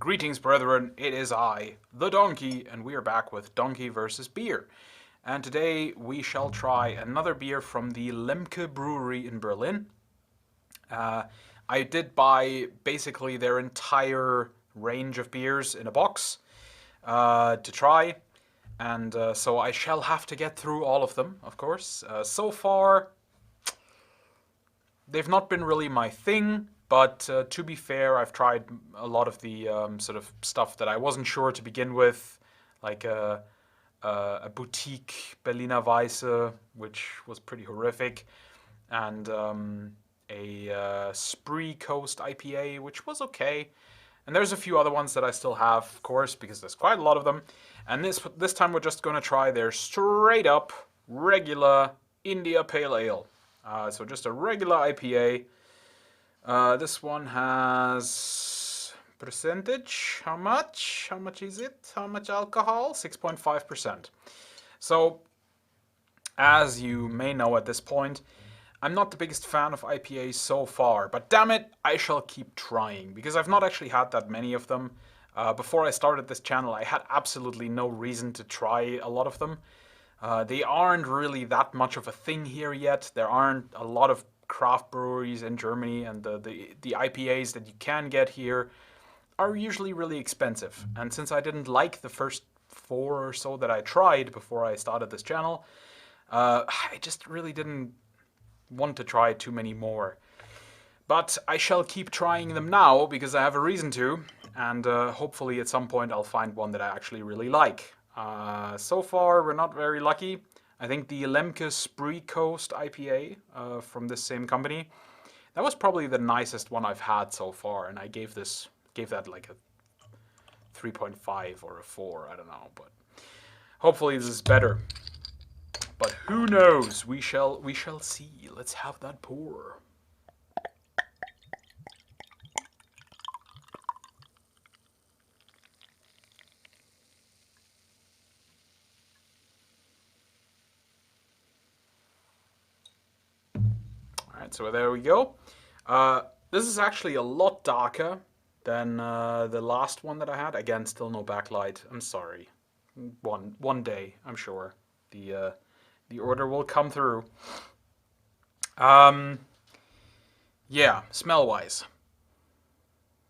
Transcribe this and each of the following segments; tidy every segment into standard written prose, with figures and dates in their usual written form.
Greetings, brethren. It is I, the Donkey, and we are back with Donkey versus Beer. And today we shall try another beer from the Lemke brewery in Berlin. I did buy basically their entire range of beers in a box to try, and so I shall have to get through all of them, of course. So far, they've not been really my thing. But to be fair, I've tried a lot of the sort of stuff that I wasn't sure to begin with, like a boutique Berliner Weisse, which was pretty horrific, and a Spree Coast IPA, which was okay. And there's a few other ones that I still have, of course, because there's quite a lot of them. And this time we're just going to try their straight up regular India Pale Ale. So just a regular IPA. This one has percentage. How much? How much is it? How much alcohol? 6.5%. So, as you may know at this point, I'm not the biggest fan of IPAs so far, but damn it, I shall keep trying, because I've not actually had that many of them. Before I started this channel, I had absolutely no reason to try a lot of them. They aren't really that much of a thing here yet. There aren't a lot of craft breweries in Germany, and the IPAs that you can get here are usually really expensive. And since I didn't like the first 4 or so that I tried before I started this channel, I just really didn't want to try too many more. But I shall keep trying them now because I have a reason to, and hopefully at some point I'll find one that I actually really like. So far we're not very lucky. I think the Lemke Spree Coast IPA from this same company, that was probably the nicest one I've had so far, and I gave that like a 3.5 or a 4, I don't know, but hopefully this is better. But who knows? We shall see. Let's have that pour. Alright, so there we go. This is actually a lot darker than the last one that I had. Again, still no backlight. I'm sorry. One day, I'm sure, the order will come through. Yeah, smell-wise.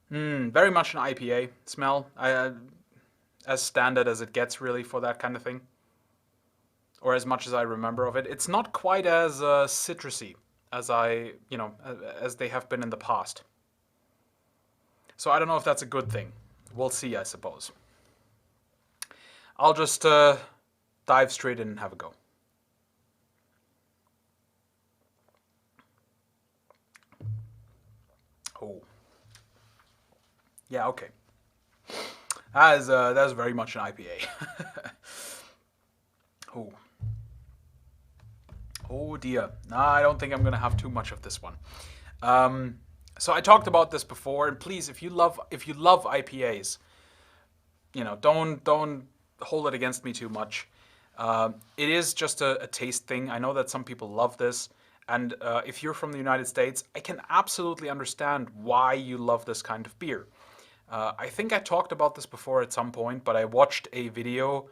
Very much an IPA smell. As standard as it gets, really, for that kind of thing. Or as much as I remember of it. It's not quite as citrusy as as they have been in the past. So I don't know if that's a good thing. We'll see, I suppose. I'll just dive straight in and have a go. Oh. Yeah, okay. That's very much an IPA. Oh. Oh dear. Nah, I don't think I'm gonna have too much of this one. So I talked about this before, and please, if you love IPAs, don't hold it against me too much. It is just a taste thing. I know that some people love this, and if you're from the United States, I can absolutely understand why you love this kind of beer. I think I talked about this before at some point, but I watched a video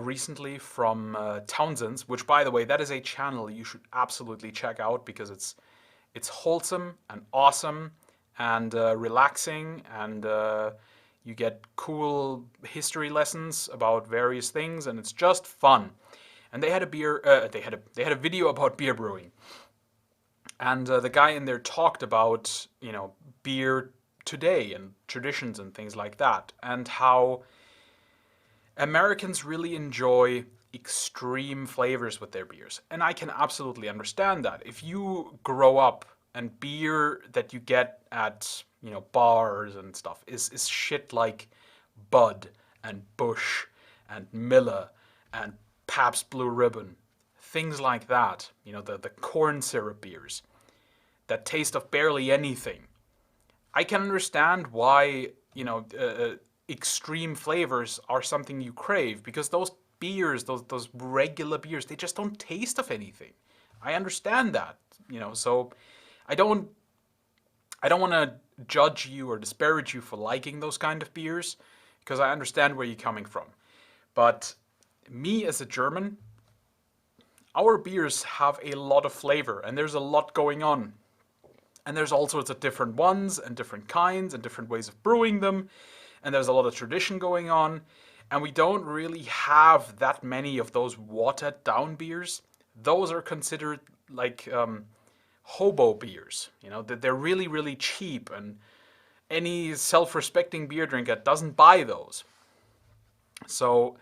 recently from Townsend's, which, by the way, that is a channel you should absolutely check out because it's wholesome and awesome and relaxing, and you get cool history lessons about various things, and it's just fun. And they had they had a video about beer brewing, and the guy in there talked about beer today and traditions and things like that, and how Americans really enjoy extreme flavors with their beers. And I can absolutely understand that. If you grow up and beer that you get at, bars and stuff is shit like Bud and Busch and Miller and Pabst Blue Ribbon, things like that, the corn syrup beers that taste of barely anything, I can understand why, extreme flavors are something you crave, because those beers, those regular beers, they just don't taste of anything. I understand that, so I don't want to judge you or disparage you for liking those kind of beers, because I understand where you're coming from. But me as a German, our beers have a lot of flavor and there's a lot going on. And there's all sorts of different ones and different kinds and different ways of brewing them. And there's a lot of tradition going on. And we don't really have that many of those watered down beers. Those are considered like hobo beers. You know, that they're really, really cheap, and any self-respecting beer drinker doesn't buy those. So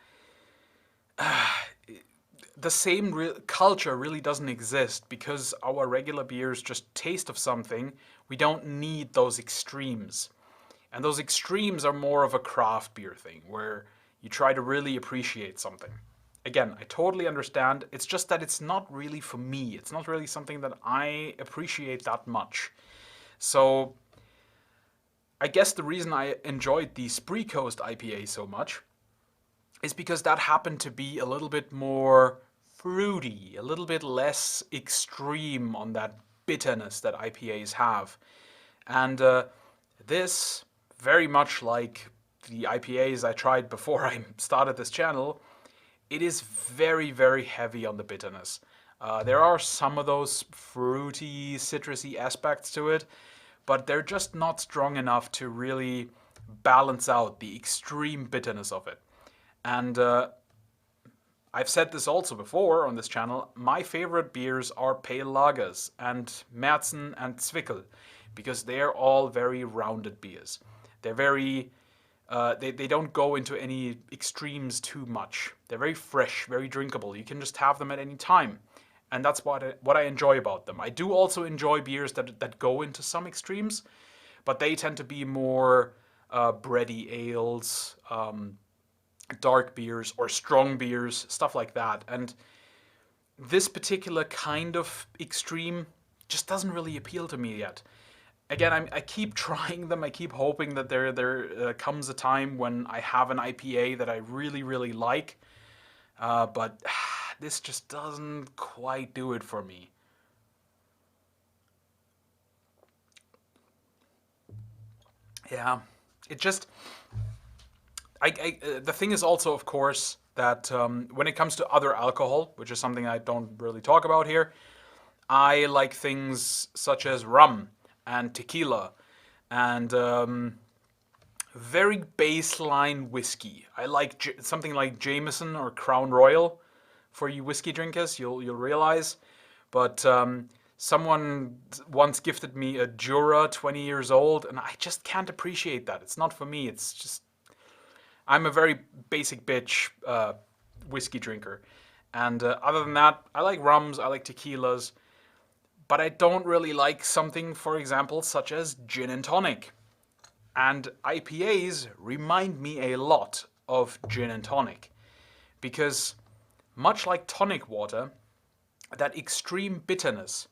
the same culture really doesn't exist because our regular beers just taste of something. We don't need those extremes. And those extremes are more of a craft beer thing where you try to really appreciate something. Again, I totally understand. It's just that it's not really for me. It's not really something that I appreciate that much. So I guess the reason I enjoyed the Spree Coast IPA so much is because that happened to be a little bit more fruity, a little bit less extreme on that bitterness that IPAs have. And this, very much like the IPAs I tried before I started this channel, it is very, very heavy on the bitterness. There are some of those fruity, citrusy aspects to it, but they're just not strong enough to really balance out the extreme bitterness of it. And I've said this also before on this channel, my favorite beers are pale lagers and Märzen and Zwickel, because they're all very rounded beers. They're very, they don't go into any extremes too much. They're very fresh, very drinkable. You can just have them at any time. And that's what I enjoy about them. I do also enjoy beers that go into some extremes, but they tend to be more bready ales, dark beers or strong beers, stuff like that. And this particular kind of extreme just doesn't really appeal to me yet. Again, I keep trying them. I keep hoping that there comes a time when I have an IPA that I really, really like. But this just doesn't quite do it for me. Yeah, it just... the thing is also, of course, that when it comes to other alcohol, which is something I don't really talk about here, I like things such as rum and tequila and very baseline whiskey. I like something like Jameson or Crown Royal. For you whiskey drinkers, you'll realize. But someone once gifted me a Jura 20 years old, and I just can't appreciate that. It's not for me. It's just... I'm a very basic bitch whiskey drinker. And other than that, I like rums, I like tequilas, but I don't really like something, for example, such as gin and tonic. And IPAs remind me a lot of gin and tonic. Because much like tonic water, that extreme bitterness,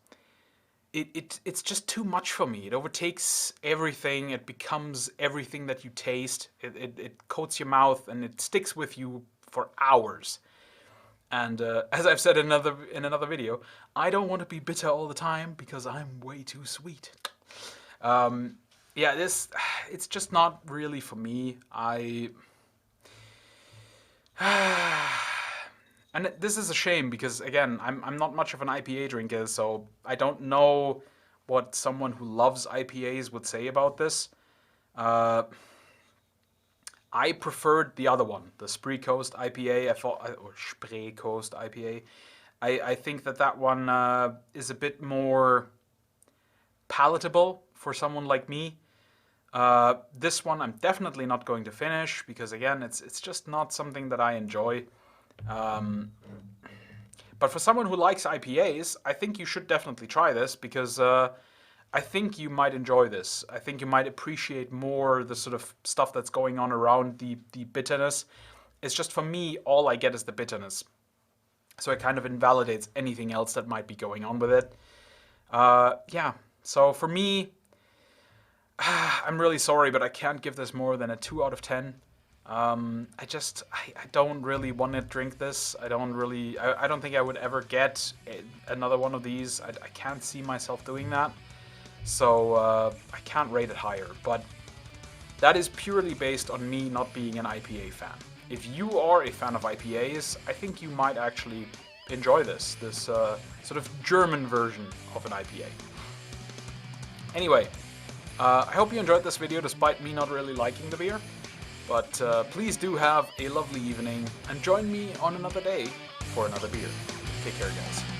it's just too much for me. It overtakes everything. It becomes everything that you taste. It coats your mouth and it sticks with you for hours. And as I've said in another video, I don't want to be bitter all the time because I'm way too sweet. Yeah, it's just not really for me. And this is a shame because, again, I'm not much of an IPA drinker, so I don't know what someone who loves IPAs would say about this. I preferred the other one, the Spree Coast IPA, or Spree Coast IPA. I think that one is a bit more palatable for someone like me. This one I'm definitely not going to finish because, again, it's just not something that I enjoy. But for someone who likes IPAs, I think you should definitely try this because I think you might enjoy this. I think you might appreciate more the sort of stuff that's going on around the bitterness. It's just, for me, all I get is the bitterness. So it kind of invalidates anything else that might be going on with it. Yeah, so for me, I'm really sorry, but I can't give this more than a 2 out of 10. I don't really want to drink this. I don't think I would ever get another one of these. I can't see myself doing that. so I can't rate it higher. But that is purely based on me not being an IPA fan. If you are a fan of IPAs, I think you might actually enjoy this sort of German version of an IPA. Anyway, I hope you enjoyed this video despite me not really liking the beer. But please do have a lovely evening and join me on another day for another beer. Take care, guys.